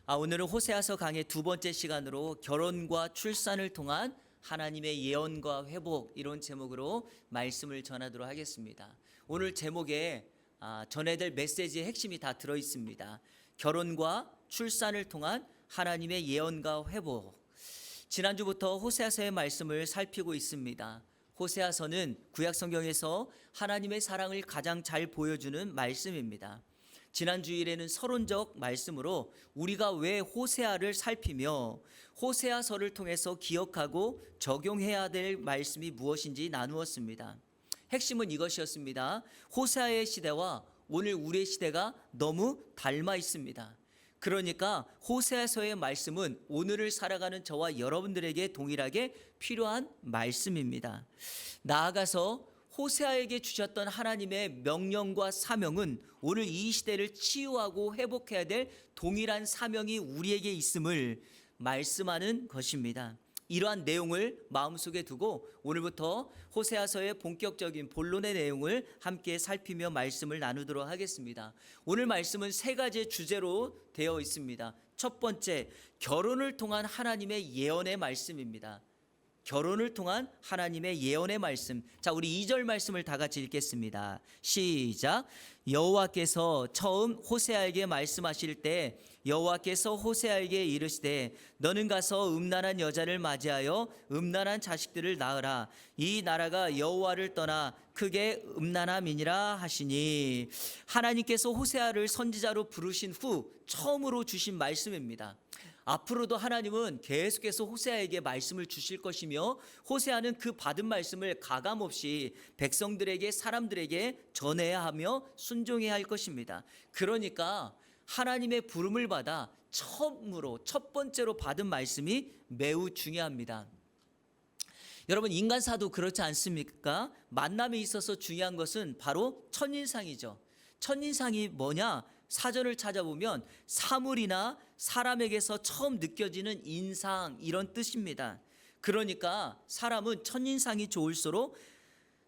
오늘은 호세아서 강의 두 번째 시간으로 결혼과 출산을 통한 하나님의 예언과 회복, 이런 제목으로 말씀을 전하도록 하겠습니다. 오늘 제목에 전해야 될 메시지의 핵심이 다 들어 있습니다. 결혼과 출산을 통한 하나님의 예언과 회복. 지난주부터 호세아서의 말씀을 살피고 있습니다. 호세아서는 구약 성경에서 하나님의 사랑을 가장 잘 보여주는 말씀입니다. 지난 주일에는 서론적 말씀으로 우리가 왜 호세아를 살피며 호세아서를 통해서 기억하고 적용해야 될 말씀이 무엇인지 나누었습니다. 핵심은 이것이었습니다. 호세아의 시대와 오늘 우리의 시대가 너무 닮아 있습니다. 그러니까 호세아서의 말씀은 오늘을 살아가는 저와 여러분들에게 동일하게 필요한 말씀입니다. 나아가서 호세아에게 주셨던 하나님의 명령과 사명은 오늘 이 시대를 치유하고 회복해야 될 동일한 사명이 우리에게 있음을 말씀하는 것입니다. 이러한 내용을 마음속에 두고 오늘부터 호세아서의 본격적인 본론의 내용을 함께 살피며 말씀을 나누도록 하겠습니다. 오늘 말씀은 세 가지의 주제로 되어 있습니다. 첫 번째, 결혼을 통한 하나님의 예언의 말씀입니다. 결혼을 통한 하나님의 예언의 말씀. 자, 우리 2절 말씀을 다 같이 읽겠습니다. 시작. 여호와께서 처음 호세아에게 말씀하실 때 여호와께서 호세아에게 이르시되 너는 가서 음란한 여자를 맞이하여 음란한 자식들을 낳으라. 이 나라가 여호와를 떠나 크게 음란함이니라 하시니. 하나님께서 호세아를 선지자로 부르신 후 처음으로 주신 말씀입니다. 앞으로도 하나님은 계속해서 호세아에게 말씀을 주실 것이며 호세아는 그 받은 말씀을 가감없이 백성들에게, 사람들에게 전해야 하며 순종해야 할 것입니다. 그러니까 하나님의 부름을 받아 처음으로, 첫 번째로 받은 말씀이 매우 중요합니다. 여러분, 인간사도 그렇지 않습니까? 만남에 있어서 중요한 것은 바로 첫인상이죠. 첫인상이 뭐냐? 사전을 찾아보면 사물이나 사람에게서 처음 느껴지는 인상, 이런 뜻입니다. 그러니까 사람은 첫인상이 좋을수록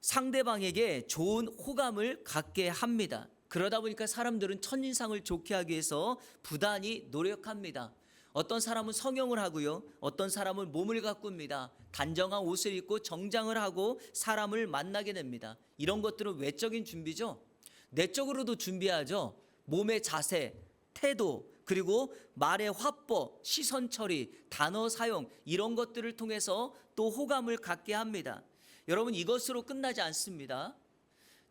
상대방에게 좋은 호감을 갖게 합니다. 그러다 보니까 사람들은 첫인상을 좋게 하기 위해서 부단히 노력합니다. 어떤 사람은 성형을 하고요, 어떤 사람은 몸을 가꿉니다. 단정한 옷을 입고 정장을 하고 사람을 만나게 됩니다. 이런 것들은 외적인 준비죠. 내적으로도 준비하죠. 몸의 자세, 태도, 그리고 말의 화법, 시선 처리, 단어 사용, 이런 것들을 통해서 또 호감을 갖게 합니다. 여러분, 이것으로 끝나지 않습니다.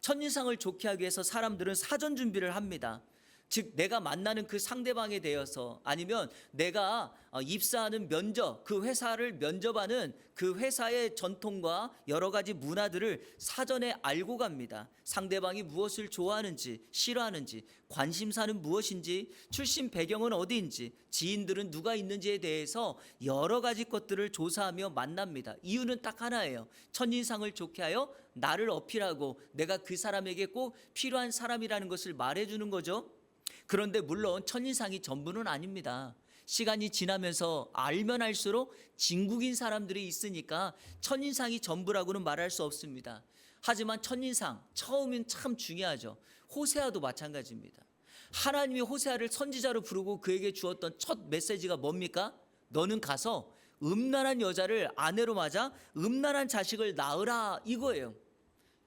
첫인상을 좋게 하기 위해서 사람들은 사전 준비를 합니다. 즉, 내가 만나는 그 상대방에 대해서, 아니면 내가 입사하는 면접, 그 회사를 면접하는 그 회사의 전통과 여러 가지 문화들을 사전에 알고 갑니다. 상대방이 무엇을 좋아하는지, 싫어하는지, 관심사는 무엇인지, 출신 배경은 어디인지, 지인들은 누가 있는지에 대해서 여러 가지 것들을 조사하며 만납니다. 이유는 딱 하나예요. 첫인상을 좋게 하여 나를 어필하고 내가 그 사람에게 꼭 필요한 사람이라는 것을 말해주는 거죠. 그런데 물론 첫인상이 전부는 아닙니다. 시간이 지나면서 알면 알수록 진국인 사람들이 있으니까 첫인상이 전부라고는 말할 수 없습니다. 하지만 첫인상, 처음은 참 중요하죠. 호세아도 마찬가지입니다. 하나님이 호세아를 선지자로 부르고 그에게 주었던 첫 메시지가 뭡니까? 너는 가서 음란한 여자를 아내로 맞아 음란한 자식을 낳으라, 이거예요.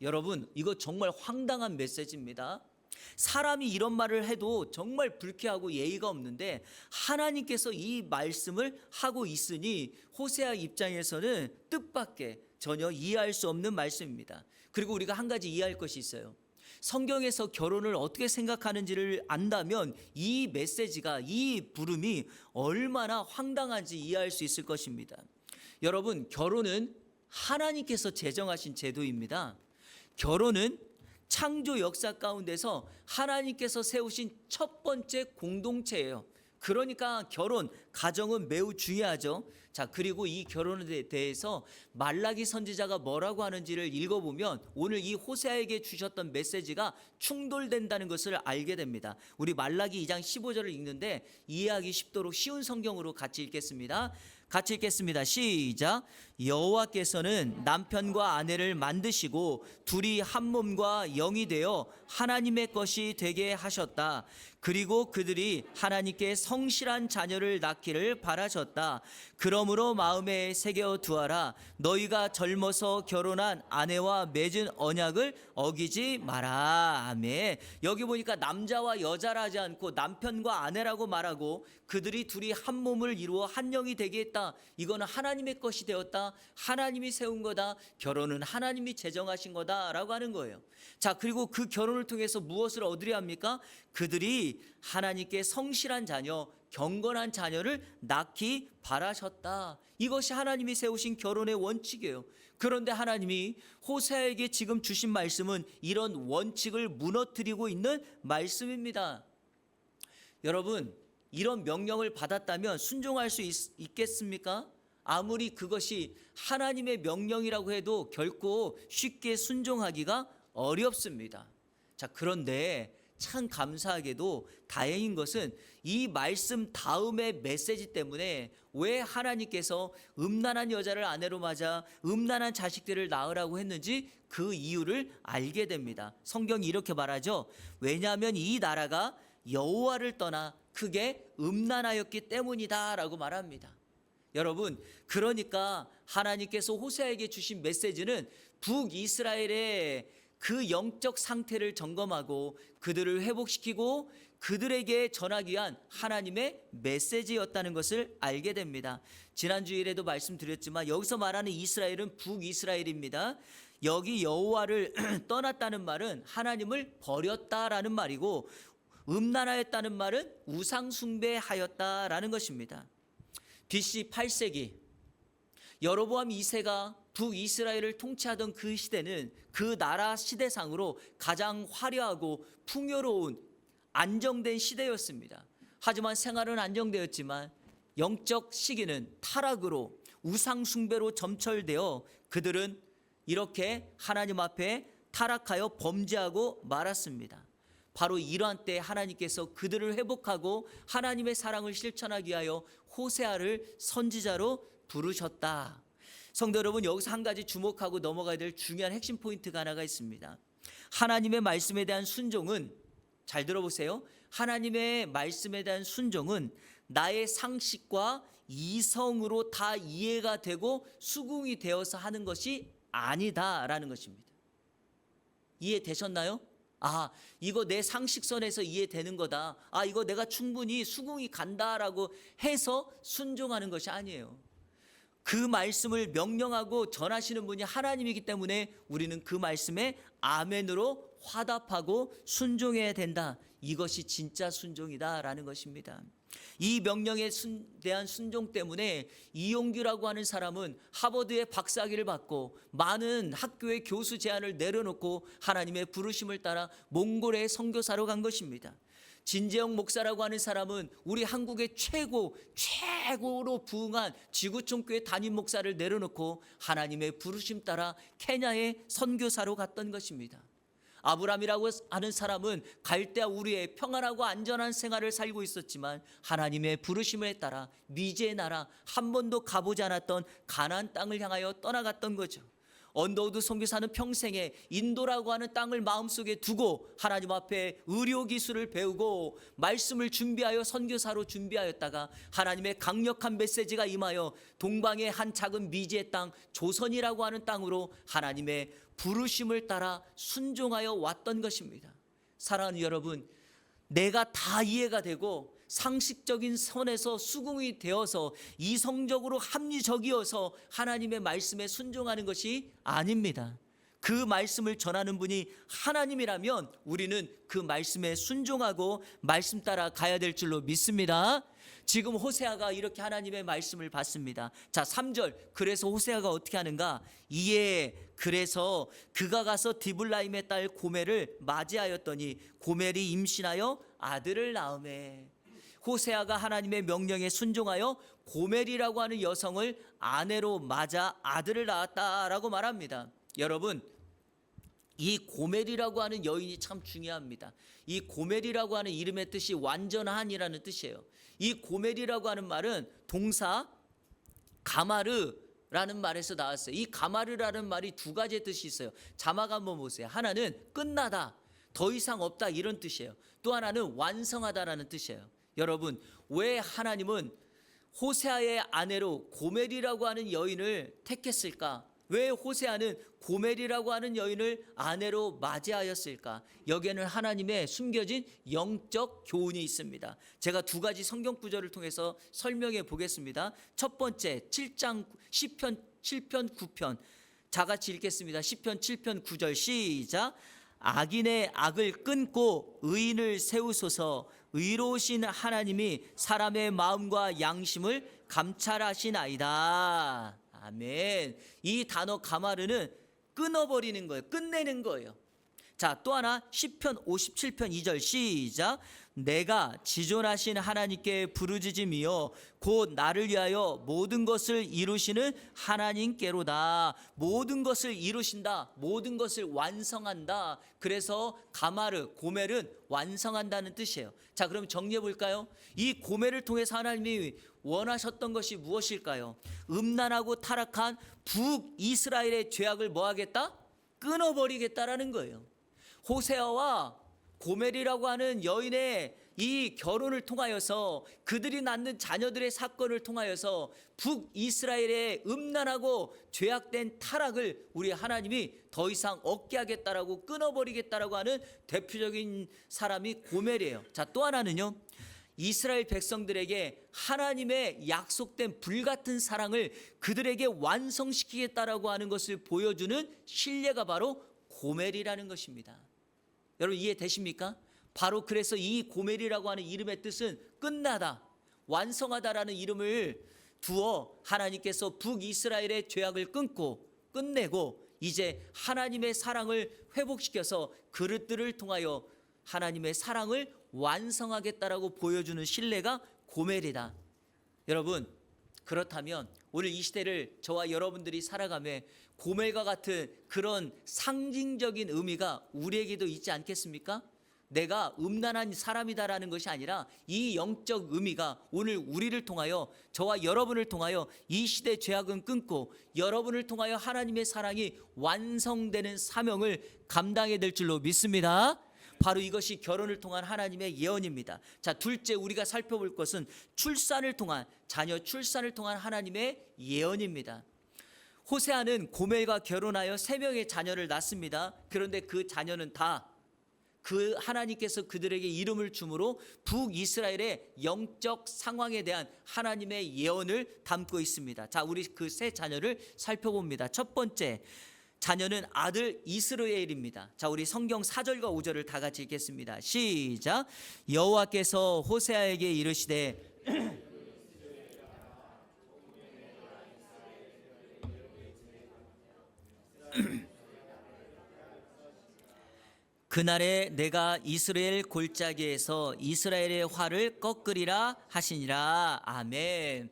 여러분, 이거 정말 황당한 메시지입니다. 사람이 이런 말을 해도 정말 불쾌하고 예의가 없는데 하나님께서 이 말씀을 하고 있으니 호세아 입장에서는 뜻밖의, 전혀 이해할 수 없는 말씀입니다. 그리고 우리가 한 가지 이해할 것이 있어요. 성경에서 결혼을 어떻게 생각하는지를 안다면 이 메시지가, 이 부름이 얼마나 황당한지 이해할 수 있을 것입니다. 여러분, 결혼은 하나님께서 제정하신 제도입니다. 결혼은 창조 역사 가운데서 하나님께서 세우신 첫 번째 공동체예요. 그러니까 결혼, 가정은 매우 중요하죠. 자, 그리고 이 결혼에 대해서 말라기 선지자가 뭐라고 하는지를 읽어보면 오늘 이 호세아에게 주셨던 메시지가 충돌된다는 것을 알게 됩니다. 우리 말라기 2장 15절을 읽는데 이해하기 쉽도록 쉬운 성경으로 같이 읽겠습니다. 같이 읽겠습니다. 시작. 여호와께서는 남편과 아내를 만드시고 둘이 한 몸과 영이 되어 하나님의 것이 되게 하셨다. 그리고 그들이 하나님께 성실한 자녀를 낳기를 바라셨다. 그러므로 마음에 새겨 두어라. 너희가 젊어서 결혼한 아내와 맺은 언약을 어기지 마라. 아멘. 여기 보니까 남자와 여자라 하지 않고 남편과 아내라고 말하고 그들이 둘이 한 몸을 이루어 한 영이 되게 했다. 이거는 하나님의 것이 되었다. 하나님이 세운 거다. 결혼은 하나님이 제정하신 거다라고 하는 거예요. 자, 그리고 그 결혼을 통해서 무엇을 얻으려 합니까? 그들이 하나님께 성실한 자녀, 경건한 자녀를 낳기 바라셨다. 이것이 하나님이 세우신 결혼의 원칙이에요. 그런데 하나님이 호세아에게 지금 주신 말씀은 이런 원칙을 무너뜨리고 있는 말씀입니다. 여러분, 이런 명령을 받았다면 순종할 수 있겠습니까? 아무리 그것이 하나님의 명령이라고 해도 결코 쉽게 순종하기가 어렵습니다. 자, 그런데 참 감사하게도 다행인 것은 이 말씀 다음의 메시지 때문에 왜 하나님께서 음란한 여자를 아내로 맞아 음란한 자식들을 낳으라고 했는지 그 이유를 알게 됩니다. 성경이 이렇게 말하죠. 왜냐하면 이 나라가 여호와를 떠나 크게 음란하였기 때문이다 라고 말합니다. 여러분, 그러니까 하나님께서 호세아에게 주신 메시지는 북이스라엘의 그 영적 상태를 점검하고 그들을 회복시키고 그들에게 전하기 위한 하나님의 메시지였다는 것을 알게 됩니다. 지난주일에도 말씀드렸지만 여기서 말하는 이스라엘은 북이스라엘입니다. 여기 여호와를 떠났다는 말은 하나님을 버렸다라는 말이고 음란하였다는 말은 우상 숭배하였다라는 것입니다. BC 8세기 여로보암 2세가 북이스라엘을 통치하던 그 시대는 그 나라 시대상으로 가장 화려하고 풍요로운 안정된 시대였습니다. 하지만 생활은 안정되었지만 영적 시기는 타락으로 우상 숭배로 점철되어 그들은 이렇게 하나님 앞에 타락하여 범죄하고 말았습니다. 바로 이러한 때 하나님께서 그들을 회복하고 하나님의 사랑을 실천하기 위하여 호세아를 선지자로 부르셨다. 성도 여러분, 여기서 한 가지 주목하고 넘어가야 될 중요한 핵심 포인트가 하나가 있습니다. 하나님의 말씀에 대한 순종은, 잘 들어보세요. 하나님의 말씀에 대한 순종은 나의 상식과 이성으로 다 이해가 되고 수긍이 되어서 하는 것이 아니다라는 것입니다. 이해되셨나요? 아, 이거 내 상식선에서 이해되는 거다. 아, 이거 내가 충분히 수긍이 간다라고 해서 순종하는 것이 아니에요. 그 말씀을 명령하고 전하시는 분이 하나님이기 때문에 우리는 그 말씀에 아멘으로 화답하고 순종해야 된다. 이것이 진짜 순종이다라는 것입니다. 이 명령에 대한 순종 때문에 이용규라고 하는 사람은 하버드의 박사학위를 받고 많은 학교의 교수 제안을 내려놓고 하나님의 부르심을 따라 몽골의 선교사로 간 것입니다. 진재영 목사라고 하는 사람은 우리 한국의 최고로 부흥한 지구촌교회 담임 목사를 내려놓고 하나님의 부르심 따라 케냐의 선교사로 갔던 것입니다. 아브람이라고 하는 사람은 갈대아 우르의 평안하고 안전한 생활을 살고 있었지만 하나님의 부르심에 따라 미지의 나라, 한 번도 가보지 않았던 가나안 땅을 향하여 떠나갔던 거죠. 언더우드 선교사는 평생에 인도라고 하는 땅을 마음속에 두고 하나님 앞에 의료기술을 배우고 말씀을 준비하여 선교사로 준비하였다가 하나님의 강력한 메시지가 임하여 동방의 한 작은 미지의 땅 조선이라고 하는 땅으로 하나님의 부르심을 따라 순종하여 왔던 것입니다. 사랑하는 여러분, 내가 다 이해가 되고 상식적인 선에서 수긍이 되어서 이성적으로 합리적이어서 하나님의 말씀에 순종하는 것이 아닙니다. 그 말씀을 전하는 분이 하나님이라면 우리는 그 말씀에 순종하고 말씀 따라 가야 될 줄로 믿습니다. 지금 호세아가 이렇게 하나님의 말씀을 받습니다. 자, 3절. 그래서 호세아가 어떻게 하는가? 이에 그래서 그가 가서 디블라임의 딸 고멜을 맞이하였더니 고멜이 임신하여 아들을 낳으매. 호세아가 하나님의 명령에 순종하여 고멜이라고 하는 여성을 아내로 맞아 아들을 낳았다라고 말합니다. 여러분, 이 고멜이라고 하는 여인이 참 중요합니다. 이 고멜이라고 하는 이름의 뜻이 완전한이라는 뜻이에요. 이 고멜이라고 하는 말은 동사 가마르라는 말에서 나왔어요. 이 가마르라는 말이 두 가지의 뜻이 있어요. 자막 한번 보세요. 하나는 끝나다, 더 이상 없다 이런 뜻이에요. 또 하나는 완성하다라는 뜻이에요. 여러분, 왜 하나님은 호세아의 아내로 고멜이라고 하는 여인을 택했을까? 왜 호세아는 고멜이라고 하는 여인을 아내로 맞이하였을까? 여기에는 하나님의 숨겨진 영적 교훈이 있습니다. 제가 두 가지 성경 구절을 통해서 설명해 보겠습니다. 첫 번째, 7장 시편 7편 9편 다 같이 읽겠습니다. 시편 7편 9절 시작. 악인의 악을 끊고 의인을 세우소서. 의로우신 하나님이 사람의 마음과 양심을 감찰하시나이다. 아멘. 이 단어 가마르는 끊어버리는 거예요. 끝내는 거예요. 자, 또 하나 시편 57편 2절 시작. 내가 지존하신 하나님께 부르짖음이요 곧 나를 위하여 모든 것을 이루시는 하나님께로다. 모든 것을 이루신다. 모든 것을 완성한다. 그래서 가마르 고멜은 완성한다는 뜻이에요. 자, 그럼 정리해 볼까요? 이 고멜을 통해서 하나님이 원하셨던 것이 무엇일까요? 음란하고 타락한 북이스라엘의 죄악을 뭐 하겠다? 끊어버리겠다라는 거예요. 호세아와 고멜이라고 하는 여인의 이 결혼을 통하여서 그들이 낳는 자녀들의 사건을 통하여서 북이스라엘의 음란하고 죄악된 타락을 우리 하나님이 더 이상 없게 하겠다라고 끊어버리겠다라고 하는 대표적인 사람이 고멜이에요. 자, 또 하나는요. 이스라엘 백성들에게 하나님의 약속된 불같은 사랑을 그들에게 완성시키겠다라고 하는 것을 보여주는 신뢰가 바로 고멜이라는 것입니다. 여러분 이해되십니까? 바로 그래서 이 고멜이라고 하는 이름의 뜻은 끝나다, 완성하다라는 이름을 두어 하나님께서 북이스라엘의 죄악을 끊고 끝내고 이제 하나님의 사랑을 회복시켜서 그릇들을 통하여 하나님의 사랑을 완성하겠다라고 보여주는 신뢰가 고멜이다. 여러분, 그렇다면 오늘 이 시대를 저와 여러분들이 살아가며 고멜과 같은 그런 상징적인 의미가 우리에게도 있지 않겠습니까? 내가 음란한 사람이다라는 것이 아니라 이 영적 의미가 오늘 우리를 통하여 저와 여러분을 통하여 이 시대 죄악은 끊고 여러분을 통하여 하나님의 사랑이 완성되는 사명을 감당해야 될 줄로 믿습니다. 바로 이것이 결혼을 통한 하나님의 예언입니다. 자, 둘째 우리가 살펴볼 것은 출산을 통한 자녀 출산을 통한 하나님의 예언입니다. 호세아는 고멜과 결혼하여 3명의 자녀를 낳습니다. 그런데 그 자녀는 다 그 하나님께서 그들에게 이름을 주므로 북이스라엘의 영적 상황에 대한 하나님의 예언을 담고 있습니다. 자, 우리 그 세 자녀를 살펴봅니다. 첫 번째 자녀는 아들 이스라엘입니다. 자, 우리 성경 4절과 5절을 다 같이 읽겠습니다. 시작. 여호와께서 호세아에게 이르시되 그날에 내가 이스라엘 골짜기에서 이스라엘의 화를 꺾으리라 하시니라. 아멘.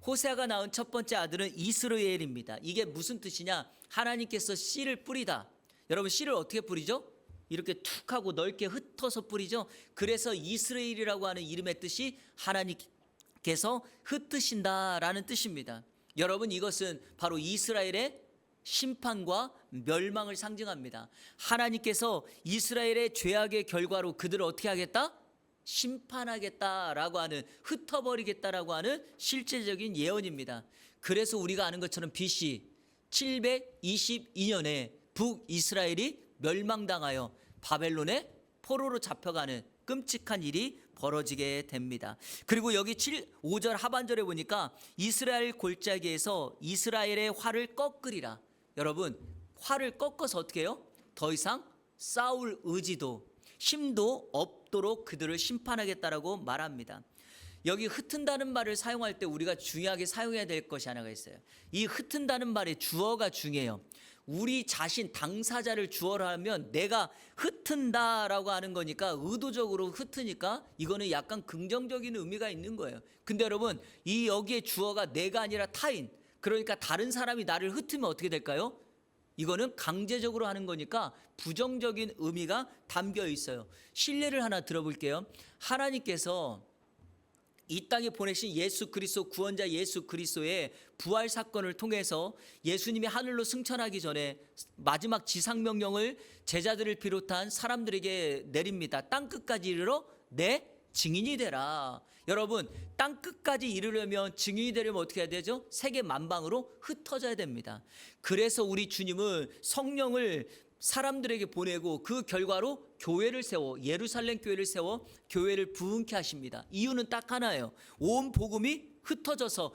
호세아가 낳은 첫 번째 아들은 이스라엘입니다. 이게 무슨 뜻이냐? 하나님께서 씨를 뿌리다. 여러분 씨를 어떻게 뿌리죠? 이렇게 툭 하고 넓게 흩어서 뿌리죠. 그래서 이스라엘이라고 하는 이름의 뜻이 하나님께서 흩으신다라는 뜻입니다. 여러분 이것은 바로 이스라엘의 심판과 멸망을 상징합니다. 하나님께서 이스라엘의 죄악의 결과로 그들을 어떻게 하겠다? 심판하겠다라고 하는, 흩어버리겠다라고 하는 실제적인 예언입니다. 그래서 우리가 아는 것처럼 BC 722년에 북이스라엘이 멸망당하여 바벨론의 포로로 잡혀가는 끔찍한 일이 벌어지게 됩니다. 그리고 여기 5절 하반절에 보니까 이스라엘 골짜기에서 이스라엘의 화를 꺾으리라. 여러분 화를 꺾어서 어떻게 해요? 더 이상 싸울 의지도 힘도 없도록 그들을 심판하겠다라고 말합니다. 여기 흩은다는 말을 사용할 때 우리가 중요하게 사용해야 될 것이 하나가 있어요. 이 흩은다는 말의 주어가 중요해요. 우리 자신 당사자를 주어로 하면 내가 흩은다라고 하는 거니까 의도적으로 흩으니까 이거는 약간 긍정적인 의미가 있는 거예요. 근데 여러분 이 여기에 주어가 내가 아니라 타인, 그러니까 다른 사람이 나를 흩으면 어떻게 될까요? 이거는 강제적으로 하는 거니까 부정적인 의미가 담겨 있어요. 실례를 하나 들어볼게요. 하나님께서 이 땅에 보내신 예수 그리스도 구원자 예수 그리스도의 부활 사건을 통해서 예수님이 하늘로 승천하기 전에 마지막 지상 명령을 제자들을 비롯한 사람들에게 내립니다. 땅 끝까지 이르러 내 증인이 되라. 여러분, 땅 끝까지 이르려면 증인이 되려면 어떻게 해야 되죠? 세계 만방으로 흩어져야 됩니다. 그래서 우리 주님은 성령을 사람들에게 보내고 그 결과로 교회를 세워 예루살렘 교회를 세워 교회를 부흥케 하십니다. 이유는 딱 하나예요. 온 복음이 흩어져서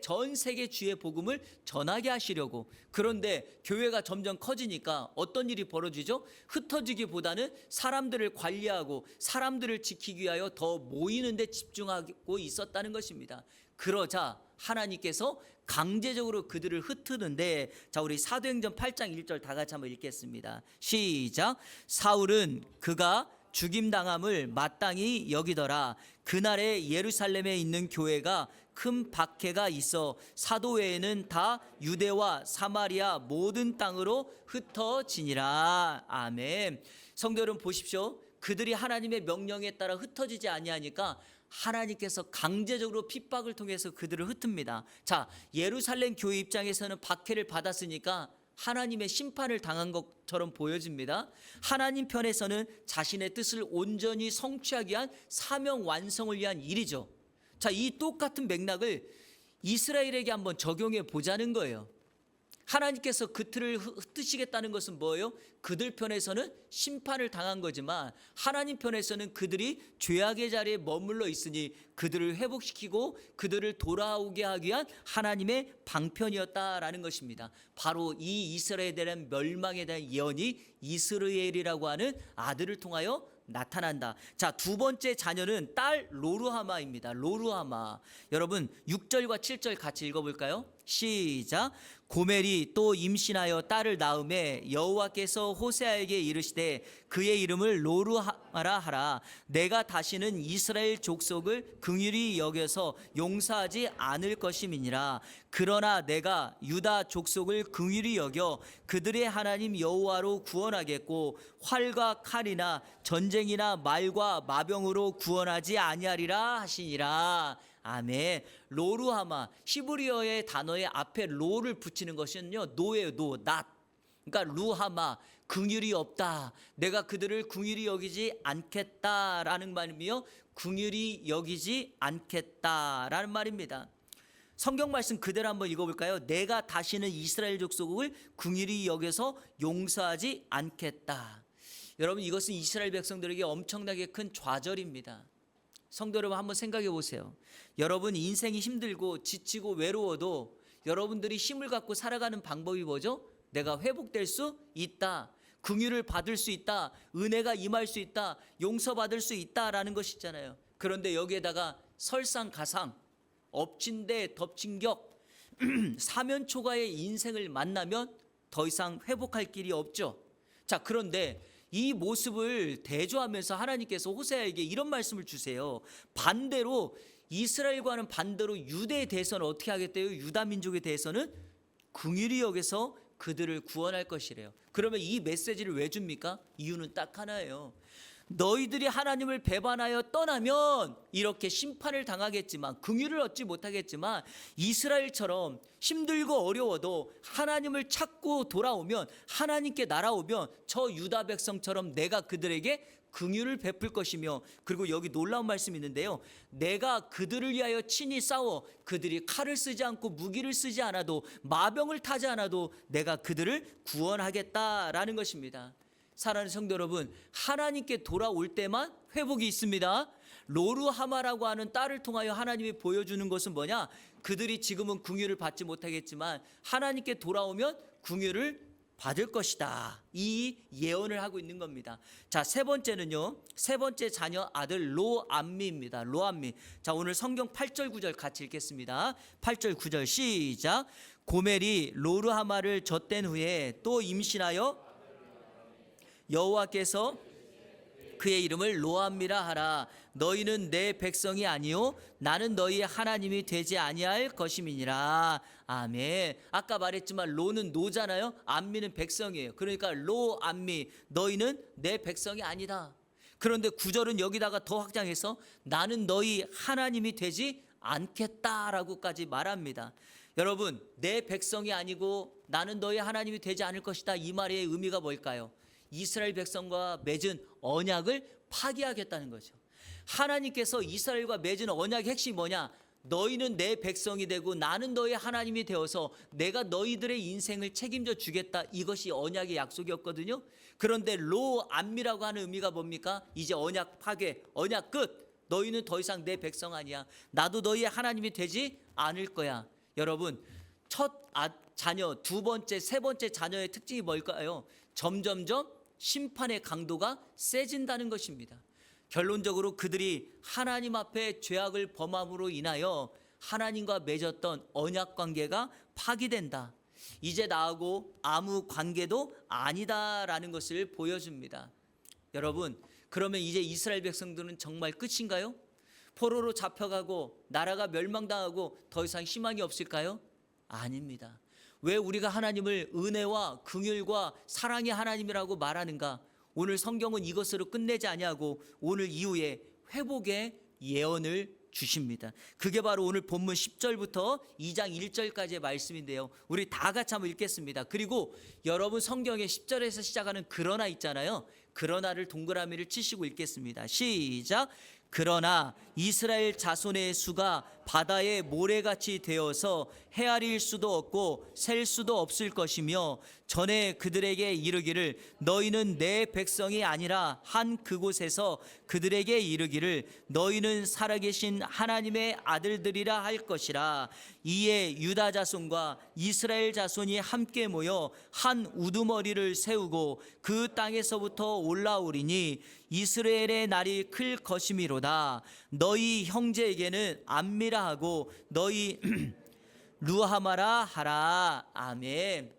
전 세계 주의 복음을 전하게 하시려고. 그런데 교회가 점점 커지니까 어떤 일이 벌어지죠? 흩어지기보다는 사람들을 관리하고 사람들을 지키기 위하여 더 모이는 데 집중하고 있었다는 것입니다. 그러자 하나님께서 강제적으로 그들을 흩트는데, 자, 우리 사도행전 8장 1절 다 같이 한번 읽겠습니다. 시작. 사울은 그가 죽임당함을 마땅히 여기더라. 그날에 예루살렘에 있는 교회가 큰 박해가 있어 사도 외에는 다 유대와 사마리아 모든 땅으로 흩어지니라. 아멘. 성도 여러분 보십시오. 그들이 하나님의 명령에 따라 흩어지지 아니하니까 하나님께서 강제적으로 핍박을 통해서 그들을 흩습니다. 자, 예루살렘 교회 입장에서는 박해를 받았으니까 하나님의 심판을 당한 것처럼 보여집니다. 하나님 편에서는 자신의 뜻을 온전히 성취하기 위한 사명 완성을 위한 일이죠. 자, 이 똑같은 맥락을 이스라엘에게 한번 적용해 보자는 거예요. 하나님께서 그 틀을 흩으시겠다는 것은 뭐예요? 그들 편에서는 심판을 당한 거지만 하나님 편에서는 그들이 죄악의 자리에 머물러 있으니 그들을 회복시키고 그들을 돌아오게 하기 위한 하나님의 방편이었다라는 것입니다. 바로 이 이스라엘에 대한 멸망에 대한 예언이 이스라엘이라고 하는 아들을 통하여 나타난다. 자, 두 번째 자녀는 딸 로루하마입니다. 로루하마. 여러분 6절과 7절 같이 읽어볼까요? 시작. 고멜이 또 임신하여 딸을 낳음에 여호와께서 호세아에게 이르시되 그의 이름을 로루하마라 하라. 내가 다시는 이스라엘 족속을 긍휼히 여겨서 용서하지 않을 것임이니라. 그러나 내가 유다 족속을 긍휼히 여겨 그들의 하나님 여호와로 구원하겠고 활과 칼이나 전쟁이나 말과 마병으로 구원하지 아니하리라 하시니라. 아멘. 로루하마, 히브리어의 단어의 앞에 로를 붙이는 것은요 노예요. 낫. 그러니까 루하마, 긍휼이 없다, 내가 그들을 긍휼히 여기지 않겠다라는 말이며 긍휼히 여기지 않겠다라는 말입니다. 성경 말씀 그대로 한번 읽어볼까요? 내가 다시는 이스라엘 족속을 긍휼히 여겨서 용서하지 않겠다. 여러분, 이것은 이스라엘 백성들에게 엄청나게 큰 좌절입니다. 성도 여러분, 한번 생각해 보세요. 여러분 인생이 힘들고 지치고 외로워도 여러분들이 힘을 갖고 살아가는 방법이 뭐죠? 내가 회복될 수 있다, 긍휼을 받을 수 있다, 은혜가 임할 수 있다, 용서받을 수 있다라는 것이잖아요. 그런데 여기에다가 설상가상, 엎친 데 덮친 격, 사면초가의 인생을 만나면 더 이상 회복할 길이 없죠. 자, 그런데 이 모습을 대조하면서 하나님께서 호세아에게 이런 말씀을 주세요. 반대로 이스라엘과는 반대로 유대에 대해서는 어떻게 하겠대요? 유다 민족에 대해서는 긍휼히 여겨서 그들을 구원할 것이래요. 그러면 이 메시지를 왜 줍니까? 이유는 딱 하나예요. 너희들이 하나님을 배반하여 떠나면 이렇게 심판을 당하겠지만, 긍휼을 얻지 못하겠지만, 이스라엘처럼 힘들고 어려워도 하나님을 찾고 돌아오면, 하나님께 날아오면 저 유다 백성처럼 내가 그들에게 긍휼을 베풀 것이며, 그리고 여기 놀라운 말씀이 있는데요, 내가 그들을 위하여 친히 싸워 그들이 칼을 쓰지 않고 무기를 쓰지 않아도 마병을 타지 않아도 내가 그들을 구원하겠다라는 것입니다. 사랑하는 성도 여러분, 하나님께 돌아올 때만 회복이 있습니다. 로루하마라고 하는 딸을 통하여 하나님이 보여주는 것은 뭐냐? 그들이 지금은 긍휼을 받지 못하겠지만 하나님께 돌아오면 긍휼을 받을 것이다, 이 예언을 하고 있는 겁니다. 자, 세 번째는요, 세 번째 자녀 아들 로암미입니다. 로암미. 자, 오늘 성경 8절 9절 같이 읽겠습니다. 8절 9절 시작. 고멜이 로루하마를 젖댄 후에 또 임신하여 여호와께서 그의 이름을 로암미라 하라. 너희는 내 백성이 아니요 나는 너희의 하나님이 되지 아니할 것임이니라. 아멘. 아까 말했지만 로는 노잖아요. 암미는 백성이에요. 그러니까 로암미, 너희는 내 백성이 아니다. 그런데 9절은 여기다가 더 확장해서 나는 너희 하나님이 되지 않겠다라고까지 말합니다. 여러분, 내 백성이 아니고 나는 너희 하나님이 되지 않을 것이다. 이 말의 의미가 뭘까요? 이스라엘 백성과 맺은 언약을 파기하겠다는 거죠. 하나님께서 이스라엘과 맺은 언약의 핵심이 뭐냐? 너희는 내 백성이 되고 나는 너희 하나님이 되어서 내가 너희들의 인생을 책임져 주겠다. 이것이 언약의 약속이었거든요. 그런데 로암미라고 하는 의미가 뭡니까? 이제 언약 파괴, 언약 끝. 너희는 더 이상 내 백성 아니야. 나도 너희의 하나님이 되지 않을 거야. 여러분, 첫 자녀, 두 번째, 세 번째 자녀의 특징이 뭘까요? 점점점 심판의 강도가 세진다는 것입니다. 결론적으로 그들이 하나님 앞에 죄악을 범함으로 인하여 하나님과 맺었던 언약 관계가 파기된다. 이제 나하고 아무 관계도 아니다라는 것을 보여줍니다. 여러분, 그러면 이제 이스라엘 백성들은 정말 끝인가요? 포로로 잡혀가고 나라가 멸망당하고 더 이상 희망이 없을까요? 아닙니다. 왜 우리가 하나님을 은혜와 긍휼과 사랑의 하나님이라고 말하는가? 오늘 성경은 이것으로 끝내지 아니하고 오늘 이후에 회복의 예언을 주십니다. 그게 바로 오늘 본문 10절부터 2장 1절까지의 말씀인데요. 우리 다 같이 한번 읽겠습니다. 그리고 여러분 성경에 10절에서 시작하는 그러나 있잖아요. 그러나를 동그라미를 치시고 읽겠습니다. 시작. 그러나 이스라엘 자손의 수가 바다의 모래같이 되어서 헤아릴 수도 없고 셀 수도 없을 것이며 전에 그들에게 이르기를 너희는 내 백성이 아니라 한 그곳에서 그들에게 이르기를 너희는 살아계신 하나님의 아들들이라 할 것이라. 이에 유다 자손과 이스라엘 자손이 함께 모여 한 우두머리를 세우고 그 땅에서부터 올라오리니 이스라엘의 날이 클 것이미로다. 너희 형제에게는 암미라 하고 너희 루하마라 하라. 아멘.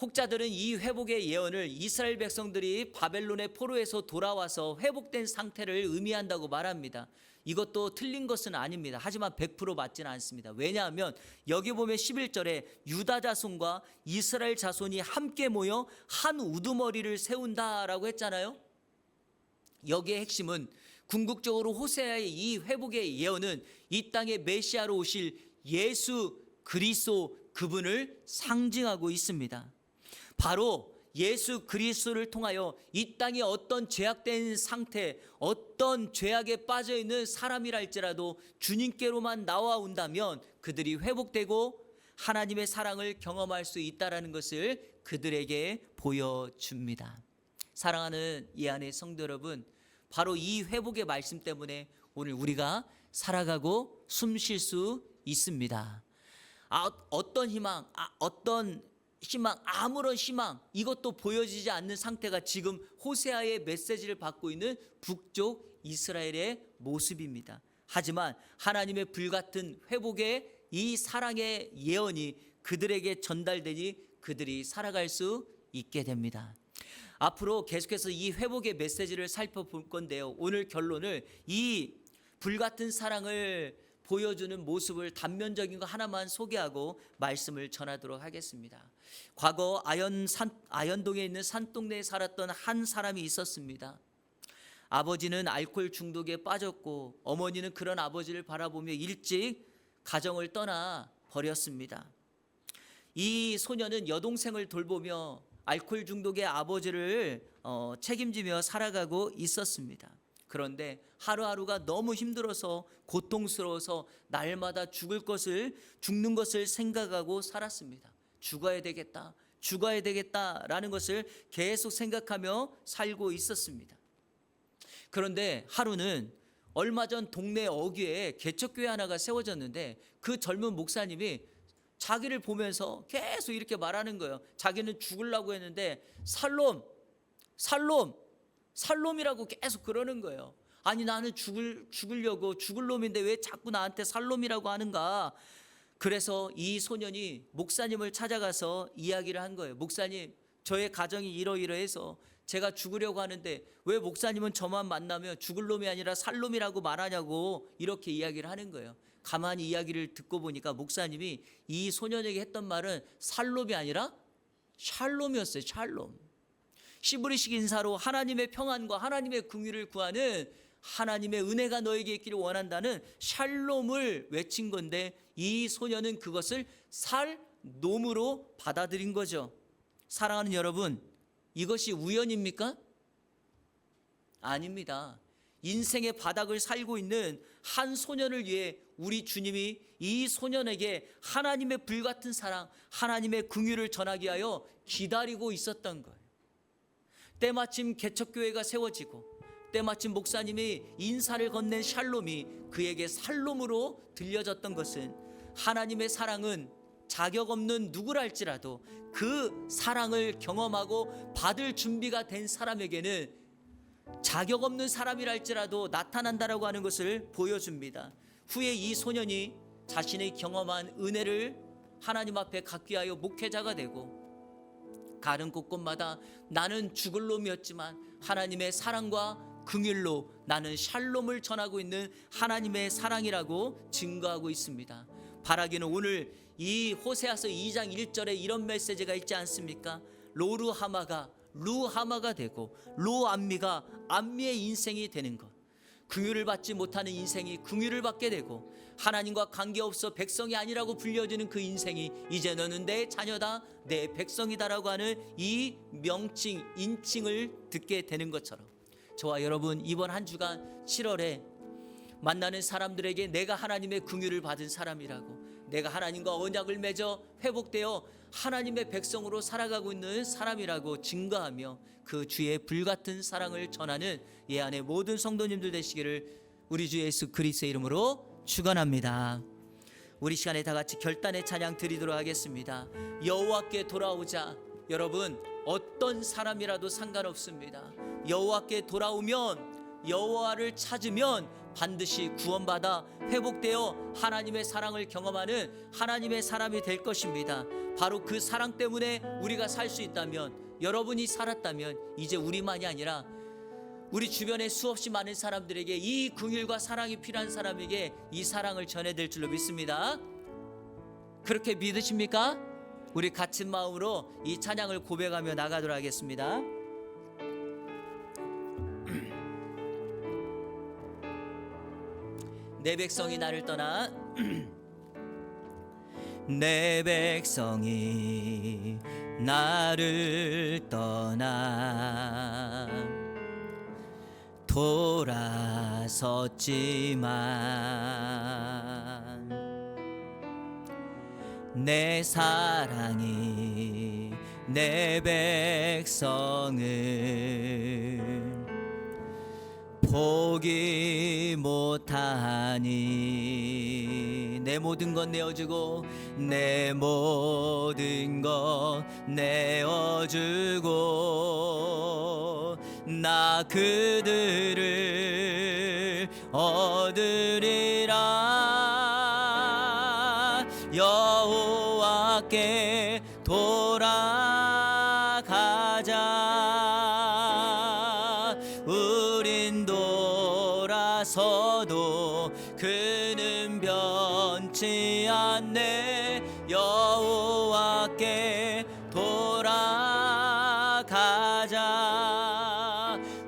혹자들은 이 회복의 예언을 이스라엘 백성들이 바벨론의 포로에서 돌아와서 회복된 상태를 의미한다고 말합니다. 이것도 틀린 것은 아닙니다. 하지만 100% 맞지는 않습니다. 왜냐하면 여기 보면 11절에 유다 자손과 이스라엘 자손이 함께 모여 한 우두머리를 세운다라고 했잖아요. 여기의 핵심은 궁극적으로 호세아의 이 회복의 예언은 이 땅에 메시아로 오실 예수 그리스도 그분을 상징하고 있습니다. 바로 예수 그리스도를 통하여 이 땅에 어떤 죄악된 상태, 어떤 죄악에 빠져 있는 사람이랄지라도 주님께로만 나와온다면 그들이 회복되고 하나님의 사랑을 경험할 수 있다라는 것을 그들에게 보여줍니다. 사랑하는 이 안의 성도 여러분, 바로 이 회복의 말씀 때문에 오늘 우리가 살아가고 숨 쉴 수 있습니다. 어떤 희망, 아무런 희망, 이것도 보여지지 않는 상태가 지금 호세아의 메시지를 받고 있는 북쪽 이스라엘의 모습입니다. 하지만 하나님의 불같은 회복의 이 사랑의 예언이 그들에게 전달되니 그들이 살아갈 수 있게 됩니다. 앞으로 계속해서 이 회복의 메시지를 살펴볼 건데요. 오늘 결론을 이 불같은 사랑을 보여주는 모습을 단면적인 거 하나만 소개하고 말씀을 전하도록 하겠습니다. 과거 아현동에 있는 산동네에 살았던 한 사람이 있었습니다. 아버지는 알코올 중독에 빠졌고 어머니는 그런 아버지를 바라보며 일찍 가정을 떠나 버렸습니다. 이 소녀는 여동생을 돌보며 알코올 중독의 아버지를 책임지며 살아가고 있었습니다. 그런데 하루하루가 너무 힘들어서 고통스러워서 날마다 죽는 것을 생각하고 살았습니다. 죽어야 되겠다라는 것을 계속 생각하며 살고 있었습니다. 그런데 하루는 얼마 전 동네 어귀에 개척교회 하나가 세워졌는데 그 젊은 목사님이 자기를 보면서 계속 이렇게 말하는 거예요. 자기는 죽으려고 했는데 살롬이라고 계속 그러는 거예요. 아니 나는 죽으려고 죽을 놈인데 왜 자꾸 나한테 살롬이라고 하는가. 그래서 이 소년이 목사님을 찾아가서 이야기를 한 거예요. 목사님, 저의 가정이 이러이러해서 제가 죽으려고 하는데 왜 목사님은 저만 만나면 죽을 놈이 아니라 살롬이라고 말하냐고 이렇게 이야기를 하는 거예요. 가만히 이야기를 듣고 보니까 목사님이 이 소년에게 했던 말은 살롬이 아니라 샬롬이었어요. 샬롬. 시브리식 인사로 하나님의 평안과 하나님의 긍휼을 구하는 하나님의 은혜가 너에게 있기를 원한다는 샬롬을 외친 건데 이 소녀는 그것을 살놈으로 받아들인 거죠. 사랑하는 여러분, 이것이 우연입니까? 아닙니다. 인생의 바닥을 살고 있는 한 소년을 위해 우리 주님이 이 소년에게 하나님의 불같은 사랑, 하나님의 긍휼을 전하기 위하여 기다리고 있었던 거예요. 때마침 개척교회가 세워지고 때마침 목사님이 인사를 건넨 샬롬이 그에게 살롬으로 들려졌던 것은 하나님의 사랑은 자격 없는 누구랄지라도 그 사랑을 경험하고 받을 준비가 된 사람에게는 자격 없는 사람이랄지라도 나타난다라고 하는 것을 보여줍니다. 후에 이 소년이 자신의 경험한 은혜를 하나님 앞에 갖기 위하여 목회자가 되고 가는 곳곳마다 나는 죽을 놈이었지만 하나님의 사랑과 긍휼로 나는 샬롬을 전하고 있는 하나님의 사랑이라고 증거하고 있습니다. 바라기는 오늘 이 호세아서 2장 1절에 이런 메시지가 있지 않습니까? 로루하마가 루하마가 되고 로암미가 암미의 인생이 되는 것, 긍휼을 받지 못하는 인생이 긍휼을 받게 되고 하나님과 관계없어 백성이 아니라고 불려지는 그 인생이 이제 너는 내 자녀다, 내 백성이다라고 하는 이 명칭, 인칭을 듣게 되는 것처럼 저와 여러분 이번 한 주간 7월에 만나는 사람들에게 내가 하나님의 긍휼을 받은 사람이라고, 내가 하나님과 언약을 맺어 회복되어 하나님의 백성으로 살아가고 있는 사람이라고 증거하며 그 주의 불같은 사랑을 전하는 예 안의 모든 성도님들 되시기를 우리 주 예수 그리스도의 이름으로 축원합니다. 우리 시간에 다 같이 결단의 찬양 드리도록 하겠습니다. 여호와께 돌아오자. 여러분, 어떤 사람이라도 상관없습니다. 여호와께 돌아오면, 여호와를 찾으면 반드시 구원받아 회복되어 하나님의 사랑을 경험하는 하나님의 사람이 될 것입니다. 바로 그 사랑 때문에 우리가 살 수 있다면, 여러분이 살았다면 이제 우리만이 아니라 우리 주변에 수없이 많은 사람들에게 이 긍휼과 사랑이 필요한 사람에게 이 사랑을 전해드릴 줄로 믿습니다. 그렇게 믿으십니까? 우리 같은 마음으로 이 찬양을 고백하며 나가도록 하겠습니다. 내 백성이 나를 떠나 내 백성이 나를 떠나 돌아섰지만 내 사랑이 내 백성을 포기 못하니 내 모든 것 내어주고 내 모든 것 내어주고 나 그들을 얻으리라. 여호와께 돌아가자. 우린 돌아서도 그는 변치 않네. 여호와께 돌아가자.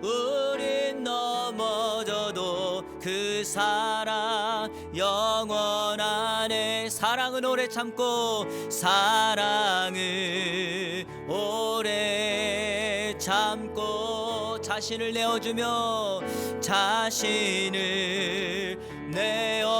우린 넘어져도 그 사랑 영원하네. 사랑은 오래 참고 사랑을 오래 참고 자신을 내어주며 자신을 내어주네.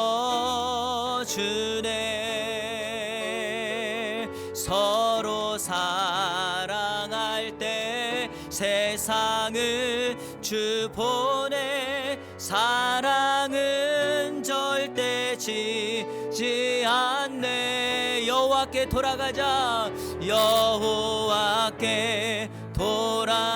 서로 사랑할 때 세상을 주 보내. 사랑은 절대 지지 않네. 여호와께 돌아가자. 여호와께 돌아가자.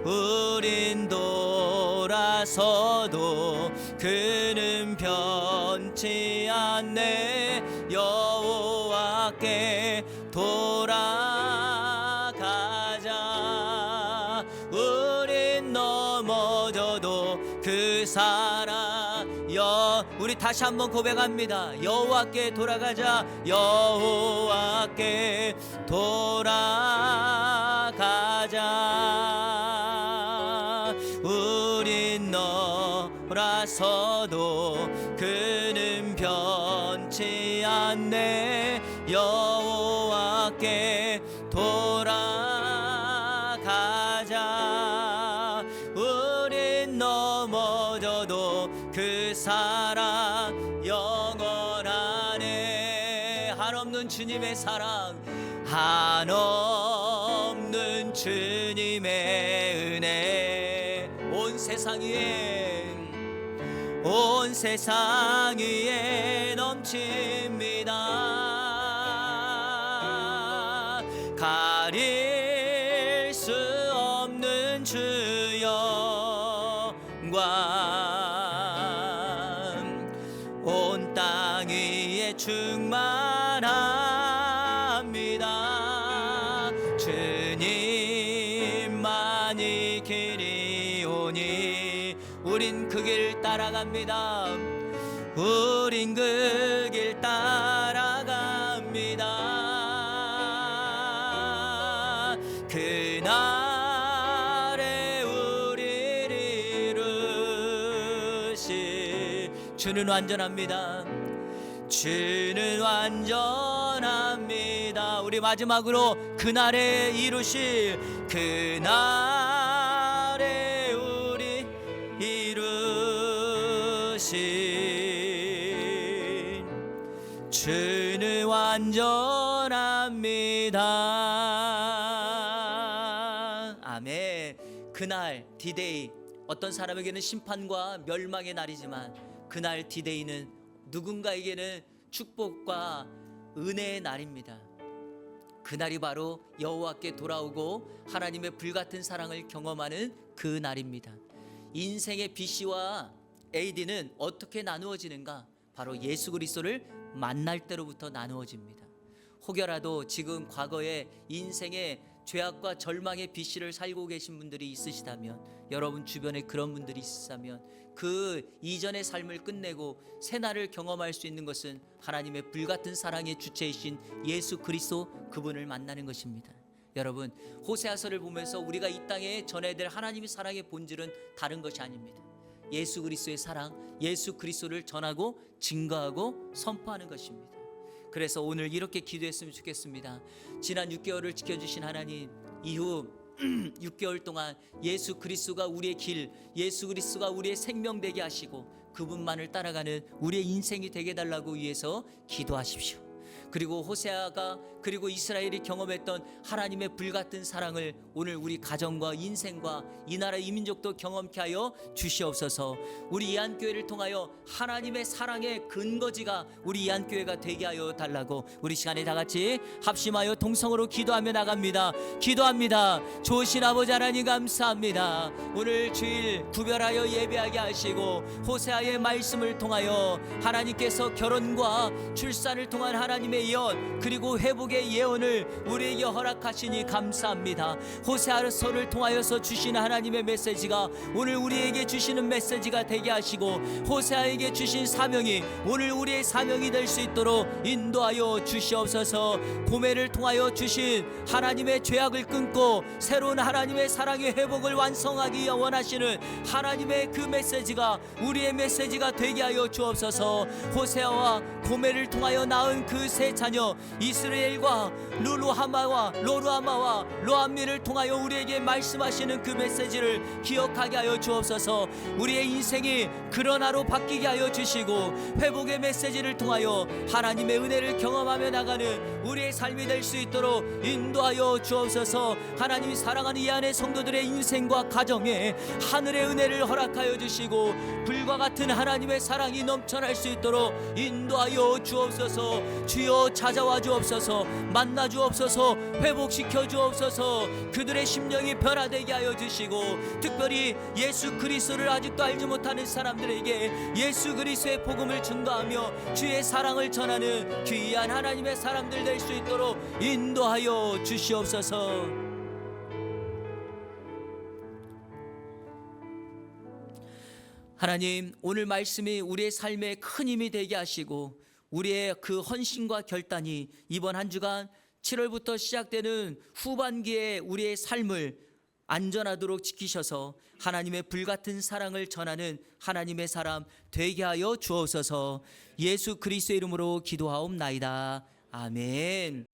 우린 돌아서도 그는 변치 않네. 여호와께 돌아가자. 우린 넘어져도 그 사랑 우리 다시 한번 고백합니다. 여호와께 돌아가자. 여호와께 돌아가자. 우린 너라서도 그는 변치 않네. 여호와께 돌아가자. 우린 넘어져도 그 사랑 영원하네. 한없는 주님의 사랑, 한없는 주님의 은혜, 온 세상 위에 넘칩니다. 가릴 수 없는 주 영광, 온 땅 위에 충만합니다. 주님만이 길이오니 우린 그 길 따라갑니다. 우린 그 길 따라갑니다. 그날에 우리를 이루시. 주는 완전합니다. 주는 완전합니다. 우리 마지막으로 그날에 이루실, 그날에 우리 이루신 주는 완전합니다. 아멘. 그날 디데이, 어떤 사람에게는 심판과 멸망의 날이지만 그날 디데이는 누군가에게는 축복과 은혜의 날입니다. 그날이 바로 여호와께 돌아오고 하나님의 불같은 사랑을 경험하는 그 날입니다. 인생의 BC와 AD는 어떻게 나누어지는가? 바로 예수 그리스도를 만날 때로부터 나누어집니다. 혹여라도 지금 과거에 인생의 죄악과 절망의 BC를 살고 계신 분들이 있으시다면, 여러분 주변에 그런 분들이 있으시다면 그 이전의 삶을 끝내고 새날을 경험할 수 있는 것은 하나님의 불같은 사랑의 주체이신 예수 그리스도, 그분을 만나는 것입니다. 여러분, 호세아서를 보면서 우리가 이 땅에 전해야 될 하나님의 사랑의 본질은 다른 것이 아닙니다. 예수 그리스도의 사랑, 예수 그리스도를 전하고 증거하고 선포하는 것입니다. 그래서 오늘 이렇게 기도했으면 좋겠습니다. 지난 6개월을 지켜주신 하나님, 이후 6개월 동안 예수 그리스도가 우리의 길, 예수 그리스도가 우리의 생명 되게 하시고 그분만을 따라가는 우리의 인생이 되게 해달라고 위해서 기도하십시오. 그리고 호세아가, 그리고 이스라엘이 경험했던 하나님의 불같은 사랑을 오늘 우리 가정과 인생과 이 나라 이 민족도 경험케 하여 주시옵소서. 우리 이안교회를 통하여 하나님의 사랑의 근거지가 우리 이안교회가 되게 하여 달라고 우리 시간에 다 같이 합심하여 동성으로 기도하며 나갑니다. 기도합니다. 좋으신 아버지 하나님 감사합니다. 오늘 주일 구별하여 예배하게 하시고 호세아의 말씀을 통하여 하나님께서 결혼과 출산을 통한 하나님의 예언, 그리고 회복의 예언을 우리에게 허락하시니 감사합니다. 호세아서를 통하여서 주시는 하나님의 메시지가 오늘 우리에게 주시는 메시지가 되게 하시고, 호세아에게 주신 사명이 오늘 우리의 사명이 될 수 있도록 인도하여 주시옵소서. 고매를 통하여 주신 하나님의 죄악을 끊고 새로운 하나님의 사랑의 회복을 완성하기 원하시는 하나님의 그 메시지가 우리의 메시지가 되게 하여 주옵소서. 호세아와 고매를 통하여 낳은 그 세 자녀 이스라엘과 로루하마와 로암미를 통하여 우리에게 말씀하시는 그 메시지를 기억하게 하여 주옵소서. 우리의 인생이 그런 하루 바뀌게 하여 주시고 회복의 메시지를 통하여 하나님의 은혜를 경험하며 나가는 우리의 삶이 될 수 있도록 인도하여 주옵소서. 하나님이 사랑하는 이 안의 성도들의 인생과 가정에 하늘의 은혜를 허락하여 주시고 불과 같은 하나님의 사랑이 넘쳐날 수 있도록 인도하여 주옵소서. 주여 찾아와 주옵소서. 만나 주옵소서. 회복시켜 주옵소서. 그들의 심령이 변화되게 하여 주시고 특별히 예수 그리스도를 아직도 알지 못하는 사람들에게 예수 그리스도의 복음을 증거하며 주의 사랑을 전하는 귀한 하나님의 사람들 될 수 있도록 인도하여 주시옵소서. 하나님, 오늘 말씀이 우리의 삶에 큰 힘이 되게 하시고 우리의 그 헌신과 결단이 이번 한 주간 7월부터 시작되는 후반기에 우리의 삶을 안전하도록 지키셔서 하나님의 불같은 사랑을 전하는 하나님의 사람 되게 하여 주옵소서. 예수 그리스도의 이름으로 기도하옵나이다. 아멘.